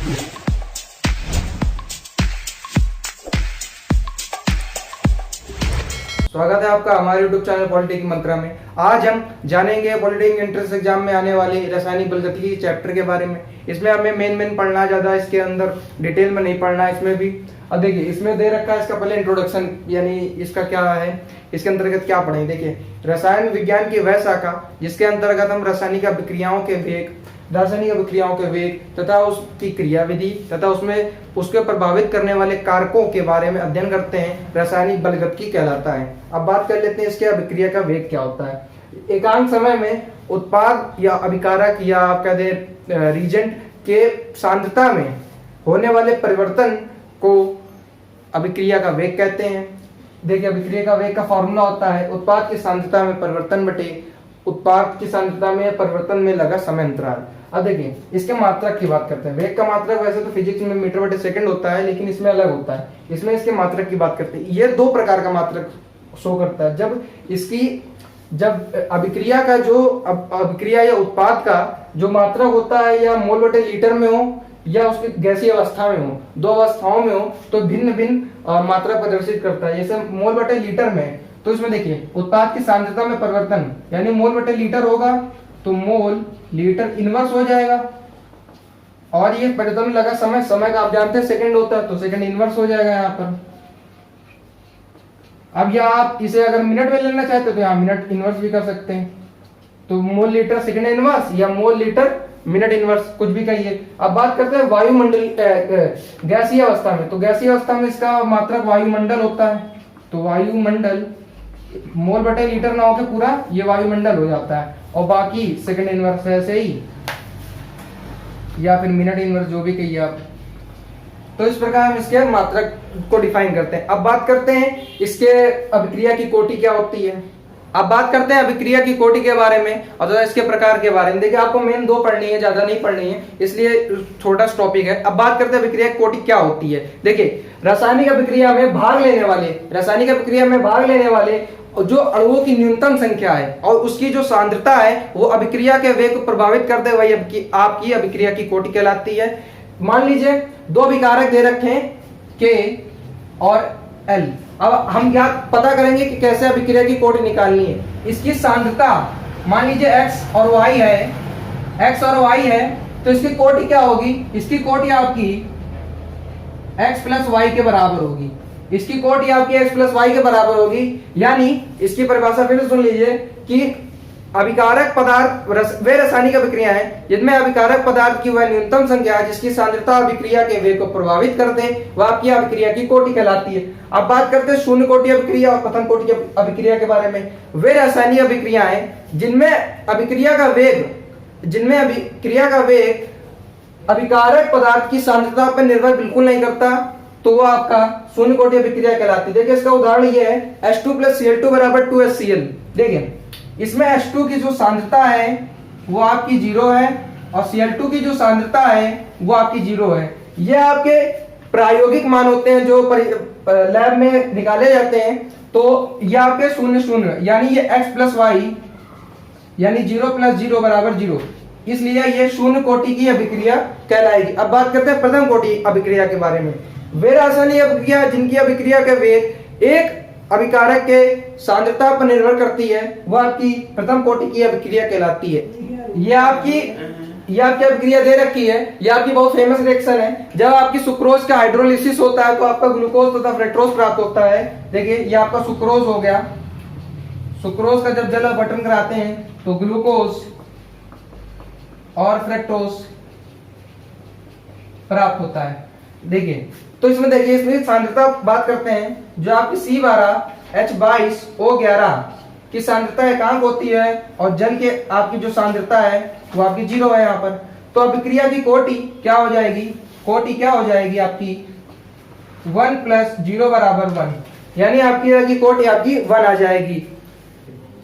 स्वागत है आपका हमारे YouTube चैनल पॉलिटिक्स मंत्रा में। आज हम जानेंगे पॉलिटिक्स एंट्रेंस एग्जाम में आने वाले रासायनिक बलगतिकी चैप्टर के बारे में। इसमें हमें मेन पढ़ना, ज्यादा इसके अंदर डिटेल में नहीं पढ़ना है। इसमें भी अब देखिए, इसमें दे रखा है इसका पहले इंट्रोडक्शन, यानी इसका क्या है, इसके अंतर्गत क्या पढ़ेंगे। देखिए, रसायन विज्ञान की वह शाखा जिसके अंतर्गत हम रासायनिक अभिक्रियाओं के वेग तथा उसकी क्रियाविधि तथा उसमें उसके प्रभावित करने वाले कारकों के बारे में अध्ययन करते हैं, रासायनिक बलगतिकी कहलाता है। अब बात कर लेते हैं इसके अभिक्रिया का वेग क्या होता है। एकांक समय में उत्पाद या अभिकारक या आप कह दें रीजेंट के सांद्रता में होने वाले परिवर्तन को अभिक्रिया का वेग कहते हैं। देखिए, अभिक्रिया का वेग का फॉर्मूला होता है उत्पाद की सांद्रता में परिवर्तन बटे उत्पाद की सांद्रता में परिवर्तन में लगा समय अंतराल। अब देखिए, इसके मात्रक की बात करते हैं। वेग का मात्रक वैसे तो फिजिक्स में मीटर बटे सेकंड होता है, लेकिन इसमें अलग होता है। इसमें इसके मात्रक की बात करते हैं। ये दो प्रकार का मात्रक शो करता है। जब अभिक्रिया का जो अभिक्रिया या उत्पाद का जो मात्रक होता है या मोल बटे लीटर में हो या उसकी गैसीय अवस्था में हो, दो अवस्थाओं में हो, तो भिन्न भिन्न मात्रा प्रदर्शित करता है। जैसे मोल बटे लीटर में, तो इसमें देखिए उत्पाद की सांद्रता में परिवर्तन यानी मोल बटे लीटर होगा तो मोल लीटर इनवर्स हो जाएगा, और ये परिवर्तन लगा समय का आप जानते हैं सेकंड होता है, तो सेकंड इनवर्स हो जाएगा यहाँ पर। अब या आप इसे अगर मिनट में लेना चाहते तो यहाँ मिनट इनवर्स भी कर सकते हैं, तो मोल लीटर सेकंड इनवर्स या मोल लीटर मिनट इनवर्स, कुछ भी कहिए। अब बात करते हैं वायुमंडल गैसीय अवस्था में, तो गैसीय अवस्था में इसका मात्रक वायुमंडल होता है, तो वायुमंडल मोल बटे लीटर ना होकर पूरा ये वायुमंडल हो जाता है, और बाकी सेकंड इनवर्स ऐसे ही या फिर मिनट इनवर्स, जो भी कहिए आप। तो इस प्रकार हम इसके मात्रक को डिफाइन करते हैं। अब बात करते हैं इसके अभिक्रिया की कोटि क्या होती है। अब बात करते हैं अभिक्रिया की कोटि के बारे में और इसके प्रकार के बारे में। देखिए, आपको मेन दो पढ़नी है, ज्यादा नहीं पढ़नी है, इसलिए छोटा टॉपिक है। अब बात करते हैं अभिक्रिया की कोटि क्या होती है। देखिए, रासायनिक अभिक्रिया में भाग लेने वाले जो अणुओं की न्यूनतम संख्या है और उसकी जो सांद्रता है वो अभिक्रिया के वेग को प्रभावित करते हुए आपकी अभिक्रिया की कोटि कहलाती है। मान लीजिए दो अभिकारक दे रखे हैं के और एल। अब हम क्या पता करेंगे कि कैसे अभिक्रिया की कोटि निकालनी है। इसकी सांद्रता मान लीजिए x और y है, तो इसकी कोटि क्या होगी, इसकी कोटि आपकी x प्लस वाई के बराबर होगी। इसकी कोटि आपकी x प्लस वाई के बराबर होगी, यानी इसकी परिभाषा फिर सुन लीजिए कि अभिकारक पदार्थ वे रासायनिक अभिक्रिया है जिनमें अभिकारक पदार्थ की वह न्यूनतम संख्या जिसकी सांद्रता अभिक्रिया के वेग को प्रभावित कर दे, वह आपकी अभिक्रिया की कोटि कहलाती है। अब बात करते हैं शून्य कोटि अभिक्रिया और प्रथम कोटि अभिक्रिया के बारे में। वे रासायनिक अभिक्रिया है जिनमें अभिक्रिया का वेग अभिकारक पदार्थ की सांद्रता पर निर्भर बिल्कुल नहीं करता, तो वो आपका शून्य कोटि अभिक्रिया कहलाती है। देखिए, इसका उदाहरण ये है H2 + Cl2 = 2HCl। देखिए, इसमें H2 की जो सांद्रता है वो आपकी 0 है और Cl2 की जो सांद्रता है वो आपकी 0 है। ये आपके प्रायोगिक मान होते हैं जो लैब में निकाले जाते हैं, तो ये आपके 0 यानी ये x प्लस वाई यानी 0 + 0 = 0, इसलिए ये शून्य कोटि की अभिक्रिया कहलाएगी। अब बात करते हैं प्रथम कोटि अभिक्रिया के बारे में। वे रासायनिक अभिक्रिया जिनकी अभिक्रिया के वेग एक अभिकारक के सांद्रता पर निर्भर करती है, वह आपकी प्रथम कोटि की अभिक्रिया कहलाती है। ये आपकी अभिक्रिया दे रखी है, ये आपकी बहुत फेमस रिएक्शन है। जब आपकी सुक्रोज का हाइड्रोलिसिस होता है तो आपका ग्लूकोज तथा फ्रक्टोज प्राप्त होता है। देखिए, ये आपका सुक्रोज हो गया। सुक्रोज का जब जल अपघटन कराते हैं तो ग्लूकोज और फ्रक्टोज प्राप्त होता है। देखिए, तो इसमें देखिए, इसमें सांद्रता बात करते हैं जो आपकी C12H22O11 की सांद्रता एकांक होती है और जल के आपकी जो सांद्रता है वो आपकी 0 है यहाँ पर। तो अभिक्रिया की कोटि क्या हो जाएगी, आपकी 1 + 0 = 1, यानी आपकी कोटि आपकी 1 आ जाएगी।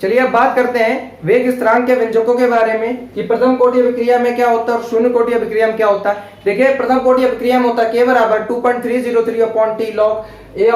चलिए, अब बात करते हैं वेग स्थिरांक के व्यंजकों के बारे में कि प्रथम कोटि अभिक्रिया में क्या होता है और शून्य कोटि अभिक्रिया में क्या होता है। देखिए, प्रथम कोटि अभिक्रिया में होता है K = 2.303/T log A/A -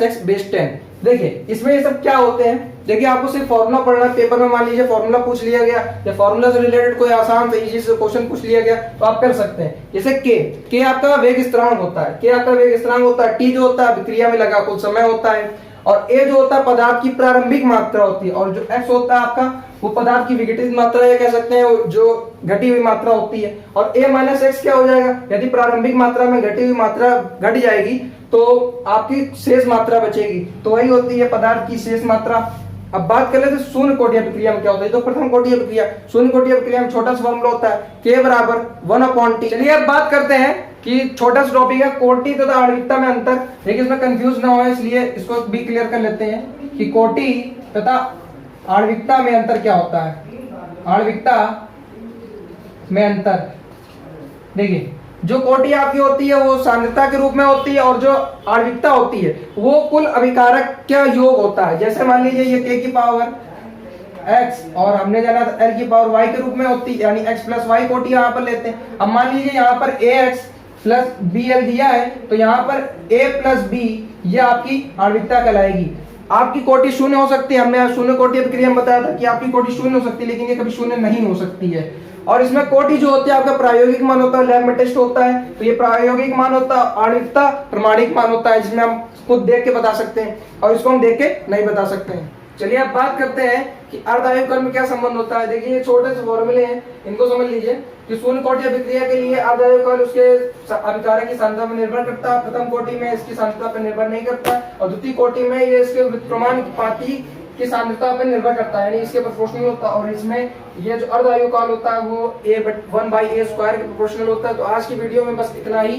x/10। देखिए, इसमें ये सब क्या होते हैं, देखिए आपको सिर्फ फॉर्मूला पढ़ना है, पेपर में मान लीजिए फॉर्मूला पूछ लिया गया या फॉर्मूला से रिलेटेड कोई आसान से इजी से क्वेश्चन पूछ लिया गया तो आप कर सकते हैं। जैसे के आपका वेग स्थिरांक होता है, के आपका वेग स्थिरांक होता है, टी जो होता है अभिक्रिया में लगा कुल समय होता है, और ए जो होता है पदार्थ की प्रारंभिक मात्रा होती है, और जो एक्स होता है आपका वो पदार्थ की विघटित मात्रा या कह सकते हैं जो घटी हुई मात्रा होती है, और ए माइनस एक्स क्या हो जाएगा, यदि प्रारंभिक मात्रा में घटी हुई मात्रा घट जाएगी तो आपकी शेष मात्रा बचेगी, तो वही होती है पदार्थ की शेष मात्रा। अब बात कर लेते हैं शून्य कोटि अभिक्रिया में क्या होता है। तो प्रथम कोटि अभिक्रिया, शून्य कोटि अभिक्रिया में छोटा सा फॉर्मूला होता है k बराबर 1/t। चलिए अब बात करते हैं कि छोटा सा टॉपिक है कोटि तथा आणविकता में अंतर। देखिए इसमें कंफ्यूज ना हो इसलिए इसको भी क्लियर कर लेते हैं कि कोटि तथा आणविकता में अंतर क्या होता है। आणविकता में अंतर, देखिए जो कोटि आपकी होती है वो सांद्रता के रूप में होती है, और जो आणविकता होती है वो कुल अभिकारक का योग होता है। जैसे मान लीजिए ये k की पावर x और हमने जाना था l की पावर y के रूप में होती है, यानी x प्लस y कोटि यहाँ पर लेते हैं। अब मान लीजिए यहाँ पर ax प्लस bl दिया है तो यहाँ पर a प्लस b ये आपकी आणविकता कहलाएगी। आपकी कोटि शून्य हो सकती है, हमने शून्य कोटि अभिक्रिया में बताया था कि आपकी कोटि शून्य हो सकती है, लेकिन ये कभी शून्य नहीं हो सकती है। और इसमें कोटि जो होती है आपका प्रायोगिक मान होता है, लैब में टेस्ट होता है, तो ये प्रायोगिक मान होता है। आणविकता प्रमाणिक मान होता है, जिसमें हम खुद देख के बता सकते हैं और इसको हम देख के नहीं बता सकते हैं। चलिए अब बात करते हैं कि अर्धआयुक कण में क्या संबंध होता है। देखिए ये छोटे से फॉर्मूले हैं, इनको समझ लीजिए कि शून्य कोटि अभिक्रिया के लिए अर्धआयुक कण उसके अभिकारक की सांद्रता पर निर्भर करता है। प्रथम कोटि में इसकी सांद्रता पर निर्भर नहीं करता है, और द्वितीय कोटि में ये इसके प्रमाण पाती की सांद्रता पर निर्भर करता है, यानी इसके प्रोपोर्शनल होता है। और इसमें ये जो अर्धआयुक काल होता है वो 1/a² के प्रोपोर्शनल होता है। तो आज की वीडियो में बस इतना ही।